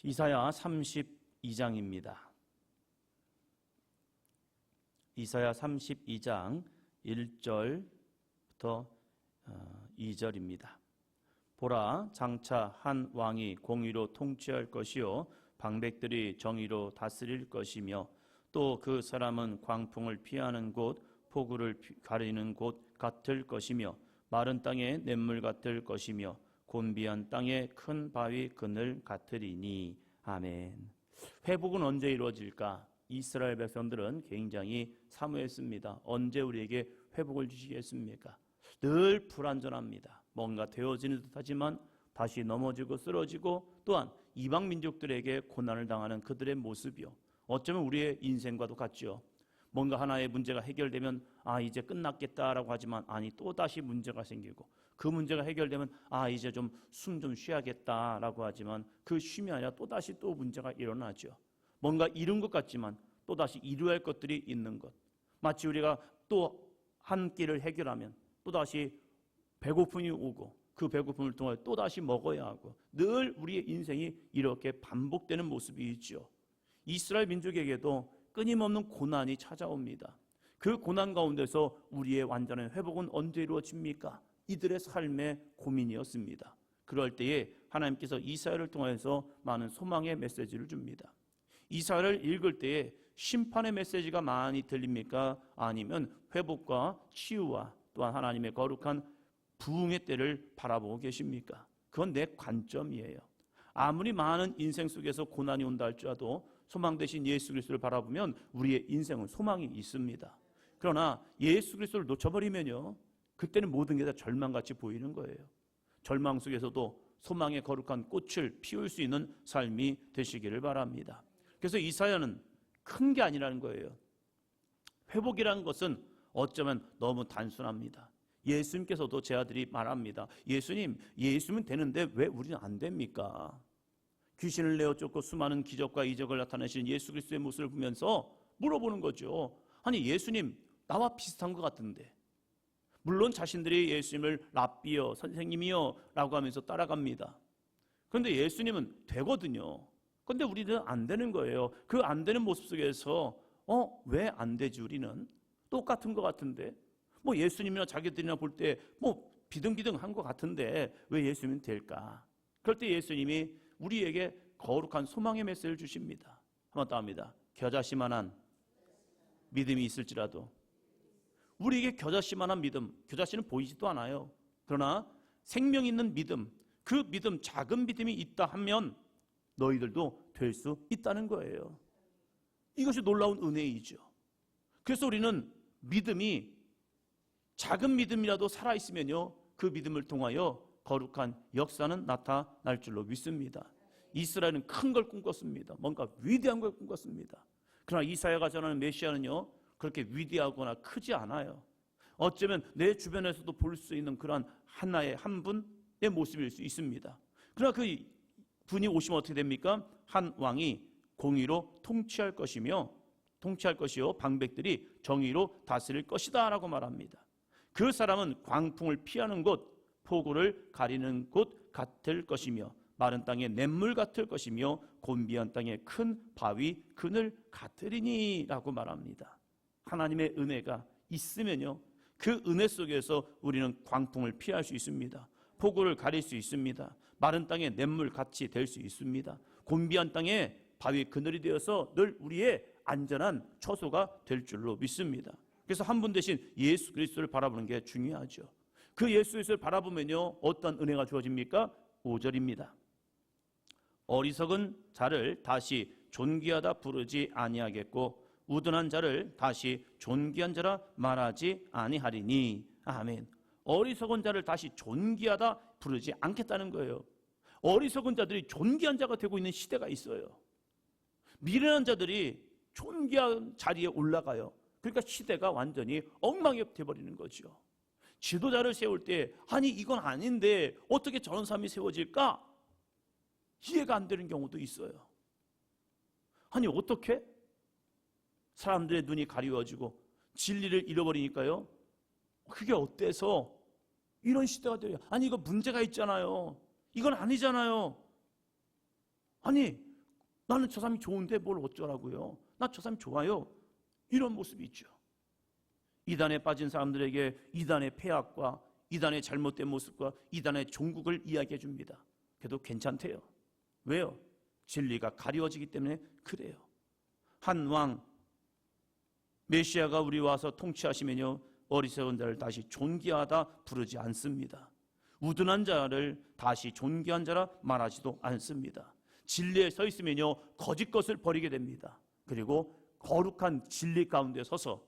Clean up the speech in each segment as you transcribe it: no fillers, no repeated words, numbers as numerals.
이사야 32장입니다. 이사야 32장 1절부터 2절입니다. 보라, 장차 한 왕이 공의로 통치할 것이요 방백들이 정의로 다스릴 것이며 또 그 사람은 광풍을 피하는 곳, 폭우를 가리는 곳 같을 것이며 마른 땅에 냇물 같을 것이며 곤비한 땅에 큰 바위 그늘 같으리니. 아멘. 회복은 언제 이루어질까? 이스라엘 백성들은 굉장히 사모했습니다. 언제 우리에게 회복을 주시겠습니까? 늘 불완전합니다. 뭔가 되어지는 듯하지만 다시 넘어지고 쓰러지고, 또한 이방 민족들에게 고난을 당하는 그들의 모습이요, 어쩌면 우리의 인생과도 같죠. 뭔가 하나의 문제가 해결되면 이제 끝났겠다라고 하지만 또다시 문제가 생기고, 그 문제가 해결되면 이제 좀 숨 좀 쉬어야겠다라고 하지만 그 쉼이 아니라 또다시 또 문제가 일어나죠. 뭔가 이룬 것 같지만 또다시 이루어야 할 것들이 있는 것. 마치 우리가 또 한 끼를 해결하면 또다시 배고픔이 오고, 그 배고픔을 통해 또다시 먹어야 하고, 늘 우리의 인생이 이렇게 반복되는 모습이 있죠. 이스라엘 민족에게도 끊임없는 고난이 찾아옵니다. 그 고난 가운데서 우리의 완전한 회복은 언제 이루어집니까? 이들의 삶의 고민이었습니다. 그럴 때에 하나님께서 이사야를 통해서 많은 소망의 메시지를 줍니다. 이사야를 읽을 때에 심판의 메시지가 많이 들립니까? 아니면 회복과 치유와 또한 하나님의 거룩한 부흥의 때를 바라보고 계십니까? 그건 내 관점이에요. 아무리 많은 인생 속에서 고난이 온다 할지라도 소망 되신 예수 그리스도를 바라보면 우리의 인생은 소망이 있습니다. 그러나 예수 그리스도를 놓쳐버리면요, 그때는 모든 게 다 절망같이 보이는 거예요. 절망 속에서도 소망의 거룩한 꽃을 피울 수 있는 삶이 되시기를 바랍니다. 그래서 이사야는 큰 게 아니라는 거예요. 회복이라는 것은 어쩌면 너무 단순합니다. 예수님께서도 제 아들이 말합니다. 예수면 되는데 왜 우리는 안 됩니까? 귀신을 내어 쫓고 수많은 기적과 이적을 나타내신 예수 그리스도의 모습을 보면서 물어보는 거죠. 아니, 예수님 나와 비슷한 것 같은데. 물론 자신들이 예수님을 랍비여, 선생님이여 라고 하면서 따라갑니다. 그런데 예수님은 되거든요. 그런데 우리는 안 되는 거예요. 그 안 되는 모습 속에서 왜 안 되지? 우리는 똑같은 것 같은데, 예수님이나 자기들이나 볼 때 비등비등한 것 같은데 왜 예수님은 될까? 그럴 때 예수님이 우리에게 거룩한 소망의 메시지를 주십니다. 한번 더 합니다. 겨자씨만한 믿음이 있을지라도. 우리에게 겨자씨만한 믿음, 겨자씨는 보이지도 않아요. 그러나 생명 있는 믿음, 그 믿음, 작은 믿음이 있다 하면 너희들도 될 수 있다는 거예요. 이것이 놀라운 은혜이죠. 그래서 우리는 믿음이 작은 믿음이라도 살아있으면요, 그 믿음을 통하여 거룩한 역사는 나타날 줄로 믿습니다. 이스라엘은 큰 걸 꿈꿨습니다. 뭔가 위대한 걸 꿈꿨습니다. 그러나 이사야가 전하는 메시아는요, 그렇게 위대하거나 크지 않아요. 어쩌면 내 주변에서도 볼 수 있는 그런 하나의 한 분의 모습일 수 있습니다. 그러나 그 분이 오시면 어떻게 됩니까? 한 왕이 공의로 통치할 것이요 방백들이 정의로 다스릴 것이다 라고 말합니다. 그 사람은 광풍을 피하는 곳, 폭우를 가리는 곳 같을 것이며 마른 땅에 냇물 같을 것이며 곤비한 땅에 큰 바위 그늘 같으리니 라고 말합니다. 하나님의 은혜가 있으면요, 그 은혜 속에서 우리는 광풍을 피할 수 있습니다. 폭우를 가릴 수 있습니다. 마른 땅에 냇물 같이 될 수 있습니다. 곤비한 땅에 바위 그늘이 되어서 늘 우리의 안전한 처소가 될 줄로 믿습니다. 그래서 한 분 대신 예수 그리스도를 바라보는 게 중요하죠. 그 예수 그리스도를 바라보면요, 어떤 은혜가 주어집니까? 5절입니다. 어리석은 자를 다시 존귀하다 부르지 아니하겠고 우둔한 자를 다시 존귀한 자라 말하지 아니하리니. 아멘. 어리석은 자를 다시 존귀하다 부르지 않겠다는 거예요. 어리석은 자들이 존귀한 자가 되고 있는 시대가 있어요. 미련한 자들이 존귀한 자리에 올라가요. 그러니까 시대가 완전히 엉망이 되어버리는 거죠. 지도자를 세울 때 이건 아닌데 어떻게 저런 사람이 세워질까? 이해가 안 되는 경우도 있어요. 어떻게? 사람들의 눈이 가리워지고 진리를 잃어버리니까요, 그게 어때서 이런 시대가 돼요? 이거 문제가 있잖아요. 이건 아니잖아요. 나는 저 사람이 좋은데 뭘 어쩌라고요? 나 저 사람 좋아요. 이런 모습이 있죠. 이단에 빠진 사람들에게 이단의 폐악과 이단의 잘못된 모습과 이단의 종국을 이야기해 줍니다. 그래도 괜찮대요. 왜요? 진리가 가리워지기 때문에 그래요. 한 왕 메시아가 우리 와서 통치하시면요, 어리석은 자를 다시 존귀하다 부르지 않습니다. 우둔한 자를 다시 존귀한 자라 말하지도 않습니다. 진리에 서 있으면요, 거짓 것을 버리게 됩니다. 그리고 거룩한 진리 가운데 서서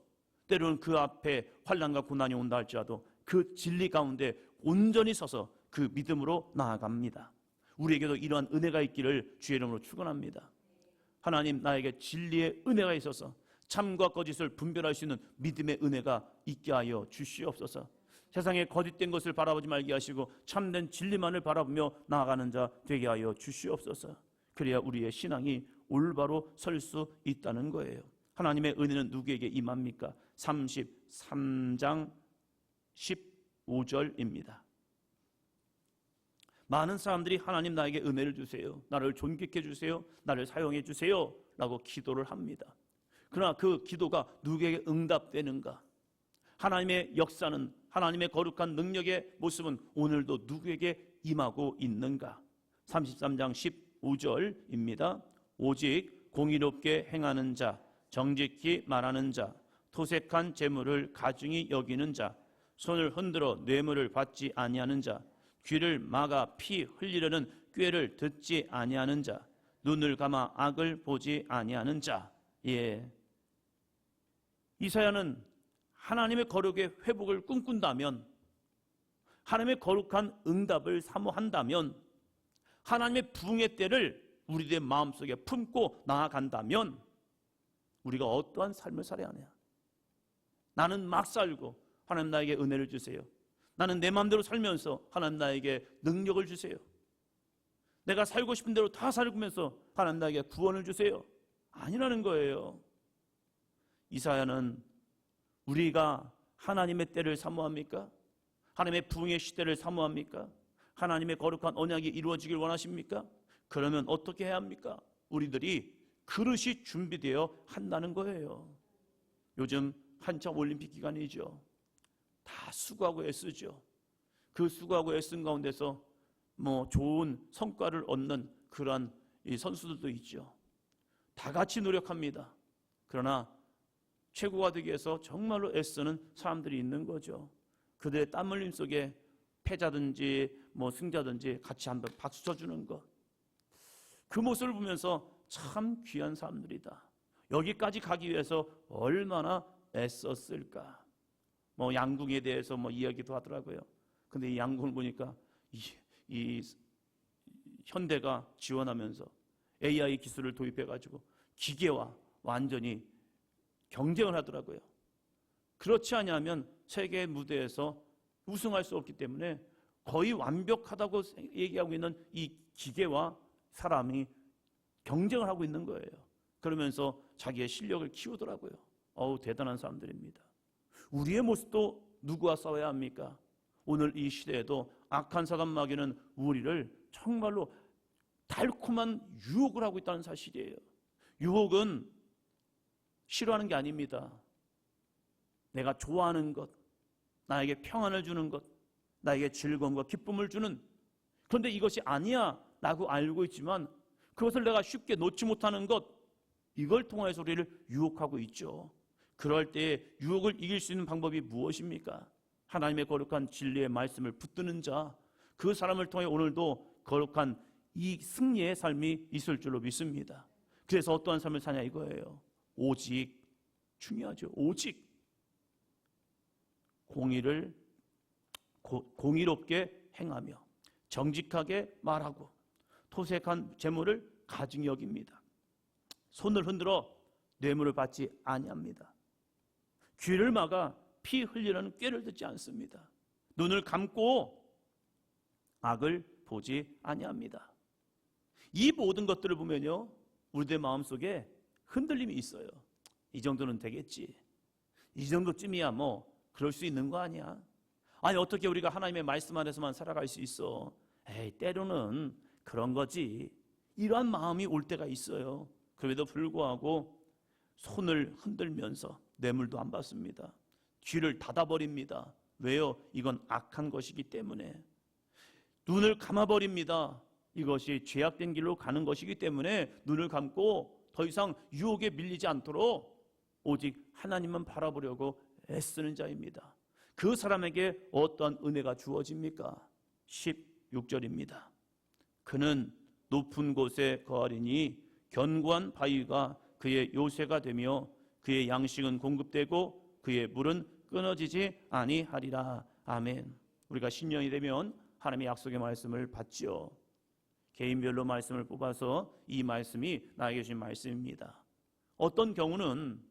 때로는 그 앞에 환난과 고난이 온다 할지라도 그 진리 가운데 온전히 서서 그 믿음으로 나아갑니다. 우리에게도 이러한 은혜가 있기를 주의 이름으로 축원합니다. 하나님, 나에게 진리의 은혜가 있어서 참과 거짓을 분별할 수 있는 믿음의 은혜가 있게 하여 주시옵소서. 세상에 거짓된 것을 바라보지 말게 하시고 참된 진리만을 바라보며 나아가는 자 되게 하여 주시옵소서. 그래야 우리의 신앙이 올바로 설 수 있다는 거예요. 하나님의 은혜는 누구에게 임합니까? 33장 15절입니다. 많은 사람들이 하나님 나에게 은혜를 주세요, 나를 존귀케 해주세요, 나를 사용해 주세요 라고 기도를 합니다. 그러나 그 기도가 누구에게 응답되는가? 하나님의 역사는, 하나님의 거룩한 능력의 모습은 오늘도 누구에게 임하고 있는가? 33장 15절입니다. 오직 공의롭게 행하는 자, 정직히 말하는 자, 토색한 재물을 가증히 여기는 자, 손을 흔들어 뇌물을 받지 아니하는 자, 귀를 막아 피 흘리려는 꾀를 듣지 아니하는 자, 눈을 감아 악을 보지 아니하는 자. 예, 이사야는 하나님의 거룩의 회복을 꿈꾼다면, 하나님의 거룩한 응답을 사모한다면, 하나님의 부흥의 때를 우리들의 마음속에 품고 나아간다면 우리가 어떠한 삶을 살아야 하냐? 나는 막 살고 하나님 나에게 은혜를 주세요. 나는 내 마음대로 살면서 하나님 나에게 능력을 주세요. 내가 살고 싶은 대로 다 살면서 하나님 나에게 구원을 주세요. 아니라는 거예요. 이사야는 우리가 하나님의 때를 사모합니까? 하나님의 부흥의 시대를 사모합니까? 하나님의 거룩한 언약이 이루어지길 원하십니까? 그러면 어떻게 해야 합니까? 우리들이 그릇이 준비되어 한다는 거예요. 요즘 한참 올림픽 기간이죠. 다 수고하고 애쓰죠. 그 수고하고 애쓴 가운데서 좋은 성과를 얻는 그러한 이 선수들도 있죠. 다 같이 노력합니다. 그러나 최고가 되기 위해서 정말로 애쓰는 사람들이 있는 거죠. 그들의 땀 흘림 속에 패자든지 승자든지 같이 한번 박수 쳐주는 것, 그 모습을 보면서 참 귀한 사람들이다. 여기까지 가기 위해서 얼마나 애썼을까. 양궁에 대해서 이야기도 하더라고요. 근데 이 양궁을 보니까 이 현대가 지원하면서 AI 기술을 도입해가지고 기계와 완전히 경쟁을 하더라고요. 그렇지 않으면 세계 무대에서 우승할 수 없기 때문에 거의 완벽하다고 얘기하고 있는 이 기계와 사람이 경쟁을 하고 있는 거예요. 그러면서 자기의 실력을 키우더라고요. 대단한 사람들입니다. 우리의 모습도 누구와 싸워야 합니까? 오늘 이 시대에도 악한 사단 마귀는 우리를 정말로 달콤한 유혹을 하고 있다는 사실이에요. 유혹은 싫어하는 게 아닙니다. 내가 좋아하는 것, 나에게 평안을 주는 것, 나에게 즐거움과 기쁨을 주는, 그런데 이것이 아니야 라고 알고 있지만 그것을 내가 쉽게 놓지 못하는 것, 이걸 통해서 우리를 유혹하고 있죠. 그럴 때 유혹을 이길 수 있는 방법이 무엇입니까? 하나님의 거룩한 진리의 말씀을 붙드는 자, 그 사람을 통해 오늘도 거룩한 이 승리의 삶이 있을 줄로 믿습니다. 그래서 어떠한 삶을 사냐 이거예요. 오직, 중요하죠. 오직 공의롭게 행하며 정직하게 말하고 토색한 재물을 가증히 여깁니다. 손을 흔들어 뇌물을 받지 아니합니다. 귀를 막아 피 흘리려는 꾀를 듣지 않습니다. 눈을 감고 악을 보지 아니합니다. 이 모든 것들을 보면요, 우리들 마음속에 흔들림이 있어요. 이 정도는 되겠지. 이 정도쯤이야 그럴 수 있는 거 아니야. 아니 어떻게 우리가 하나님의 말씀 안에서만 살아갈 수 있어. 때로는 그런 거지. 이러한 마음이 올 때가 있어요. 그럼에도 불구하고 손을 흔들면서 뇌물도 안 받습니다. 귀를 닫아버립니다. 왜요? 이건 악한 것이기 때문에. 눈을 감아버립니다. 이것이 죄악된 길로 가는 것이기 때문에 눈을 감고 더 이상 유혹에 밀리지 않도록 오직 하나님만 바라보려고 애쓰는 자입니다. 그 사람에게 어떠한 은혜가 주어집니까? 16절입니다. 그는 높은 곳에 거하리니 견고한 바위가 그의 요새가 되며 그의 양식은 공급되고 그의 물은 끊어지지 아니하리라. 아멘. 우리가 신령이 되면 하나님의 약속의 말씀을 받죠. 개인별로 말씀을 뽑아서 이 말씀이 나에게 주신 말씀입니다. 어떤 경우는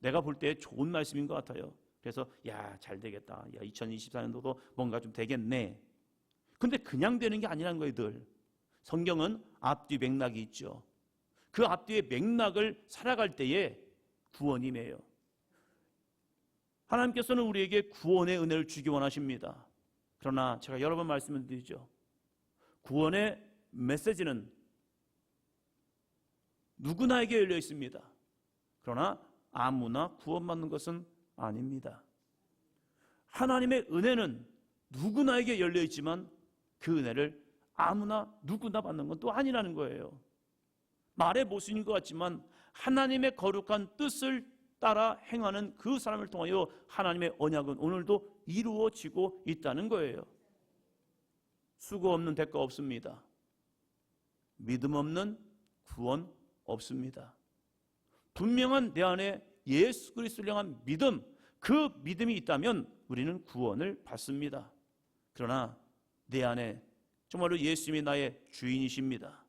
내가 볼 때 좋은 말씀인 것 같아요. 그래서 잘 되겠다. 2024년도도 뭔가 좀 되겠네. 근데 그냥 되는 게 아니라는 거예요. 늘 성경은 앞뒤 맥락이 있죠. 그 앞뒤의 맥락을 살아갈 때에 구원이 매요. 하나님께서는 우리에게 구원의 은혜를 주기 원하십니다. 그러나 제가 여러 번 말씀을 드리죠. 구원의 메시지는 누구나에게 열려 있습니다. 그러나 아무나 구원받는 것은 아닙니다. 하나님의 은혜는 누구나에게 열려 있지만 그 은혜를 아무나 누구나 받는 건 또 아니라는 거예요. 말의 모순인 것 같지만 하나님의 거룩한 뜻을 따라 행하는 그 사람을 통하여 하나님의 언약은 오늘도 이루어지고 있다는 거예요. 수고 없는 대가 없습니다. 믿음 없는 구원 없습니다. 분명한 내 안에 예수 그리스도를 향한 믿음, 그 믿음이 있다면 우리는 구원을 받습니다. 그러나 내 안에 정말로 예수님이 나의 주인이십니다.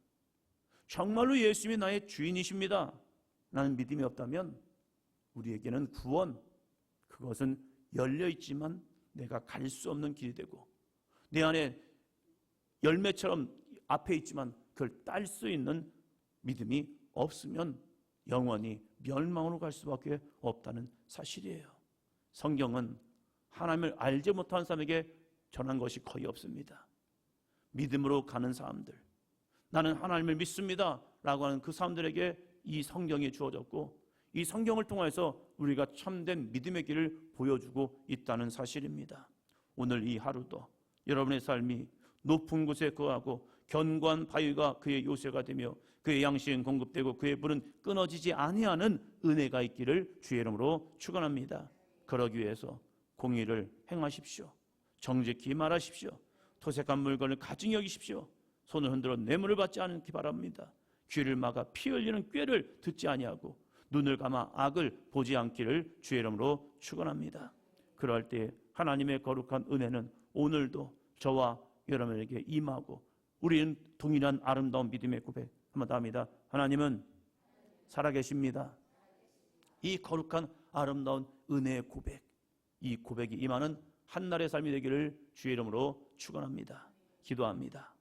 정말로 예수님이 나의 주인이십니다. 라는 믿음이 없다면 우리에게는 구원, 그것은 열려있지만 내가 갈 수 없는 길이 되고 내 안에 열매처럼 앞에 있지만 그걸 딸 수 있는 믿음이 없으면 영원히 멸망으로 갈 수밖에 없다는 사실이에요. 성경은 하나님을 알지 못한 사람에게 전한 것이 거의 없습니다. 믿음으로 가는 사람들, 나는 하나님을 믿습니다 라고 하는 그 사람들에게 이 성경이 주어졌고 이 성경을 통해서 우리가 참된 믿음의 길을 보여주고 있다는 사실입니다. 오늘 이 하루도 여러분의 삶이 높은 곳에 거하고 견고한 바위가 그의 요새가 되며 그의 양식은 공급되고 그의 불은 끊어지지 아니하는 은혜가 있기를 주의 이름으로 축원합니다. 그러기 위해서 공의를 행하십시오. 정직히 말하십시오. 토색한 물건을 가증히 여기십시오. 손을 흔들어 뇌물을 받지 않기 바랍니다. 귀를 막아 피 흘리는 꾀를 듣지 아니하고 눈을 감아 악을 보지 않기를 주의 이름으로 축원합니다. 그럴 때 하나님의 거룩한 은혜는 오늘도 저와 여러분에게 임하고 우리는 동일한 아름다운 믿음의 고백 한번 더 합니다. 하나님은 살아계십니다. 이 거룩한 아름다운 은혜의 고백, 이 고백이 임하는 한날의 삶이 되기를 주의 이름으로 축원합니다. 기도합니다.